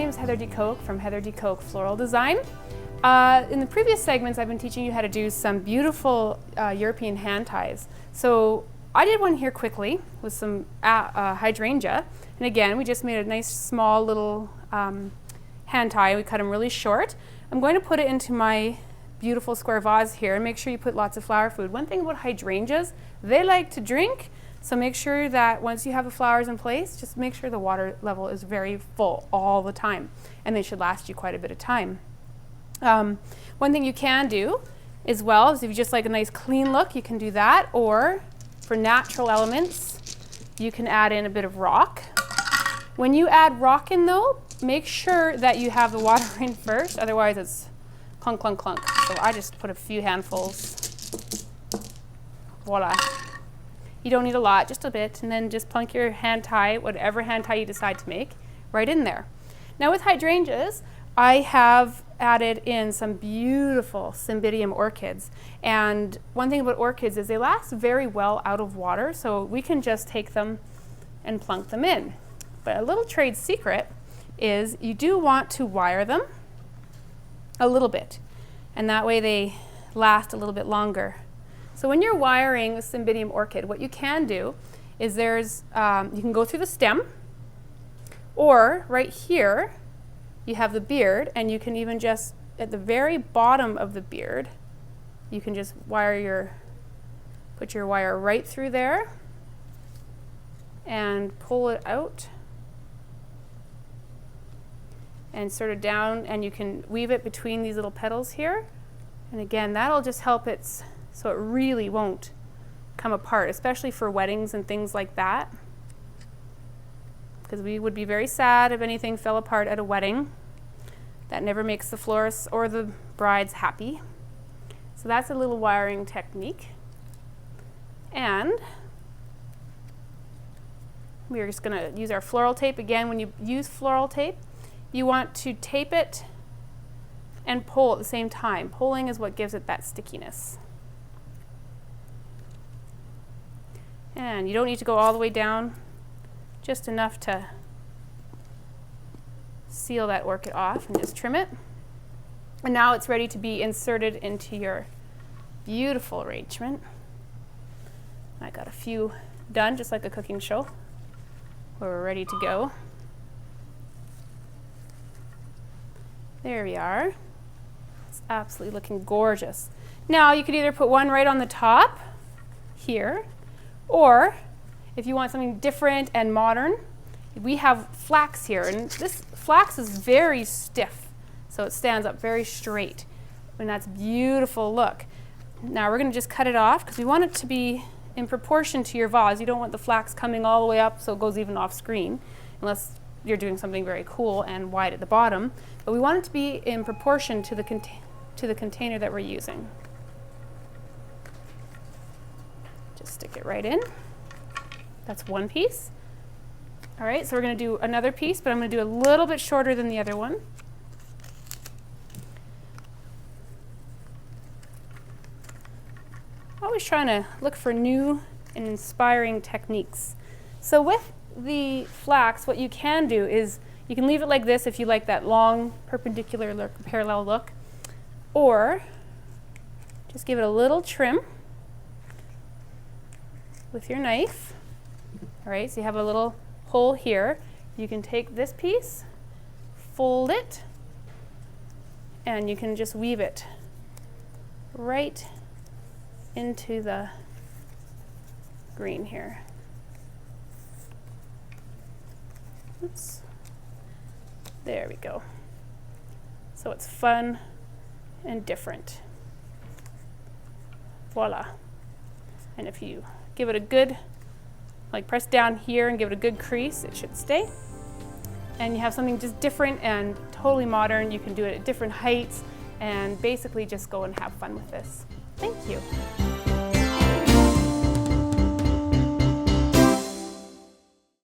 name is Heather DeCoke from Heather DeCoke Floral Design. In the previous segments, I've been teaching you how to do some beautiful European hand ties. So I did one here quickly with some hydrangea. And again, we just made a nice small little hand tie. We cut them really short. I'm going to put it into my beautiful square vase here, and make sure you put lots of flower food. One thing about hydrangeas, they like to drink. So make sure that once you have the flowers in place, just make sure the water level is very full all the time. And they should last you quite a bit of time. One thing you can do as well is if you just like a nice clean look, you can do that. Or for natural elements, you can add in a bit of rock. When you add rock in though, make sure that you have the water in first, otherwise it's clunk, clunk, clunk. So I just put a few handfuls. Voila. You don't need a lot, just a bit, and then just plunk your hand tie, whatever hand tie you decide to make, right in there. Now with hydrangeas, I have added in some beautiful Cymbidium orchids. And one thing about orchids is they last very well out of water, so we can just take them and plunk them in. But a little trade secret is you do want to wire them a little bit, and that way they last a little bit longer. So when you're wiring a Cymbidium orchid, what you can do is you can go through the stem, or right here you have the beard, and you can even just at the very bottom of the beard, you can just put your wire right through there and pull it out and sort of down, and you can weave it between these little petals here. And again, that'll just help it so it really won't come apart, especially for weddings and things like that. Because we would be very sad if anything fell apart at a wedding. That never makes the florists or the brides happy. So that's a little wiring technique. And we're just going to use our floral tape. Again, when you use floral tape, you want to tape it and pull at the same time. Pulling is what gives it that stickiness. And you don't need to go all the way down, just enough to seal that orchid off, and just trim it. And now it's ready to be inserted into your beautiful arrangement. I got a few done, just like a cooking show, where we're ready to go. There we are. It's absolutely looking gorgeous. Now you could either put one right on the top here, or if you want something different and modern, we have flax here, and this flax is very stiff, so it stands up very straight, and that's a beautiful look. Now we're going to just cut it off because we want it to be in proportion to your vase. You don't want the flax coming all the way up so it goes even off screen, unless you're doing something very cool and wide at the bottom. But we want it to be in proportion to the container that we're using. Just stick it right in. That's one piece. All right, so we're going to do another piece, but I'm going to do a little bit shorter than the other one. Always trying to look for new and inspiring techniques. So with the flax, what you can do is you can leave it like this if you like that long perpendicular look, parallel look, or just give it a little trim with your knife. All right, so you have a little hole here. You can take this piece, fold it, and you can just weave it right into the green here. Oops. There we go. So it's fun and different. Voila. And if you give it a good, like press down here and give it a good crease, it should stay. And you have something just different and totally modern. You can do it at different heights and basically just go and have fun with this. Thank you.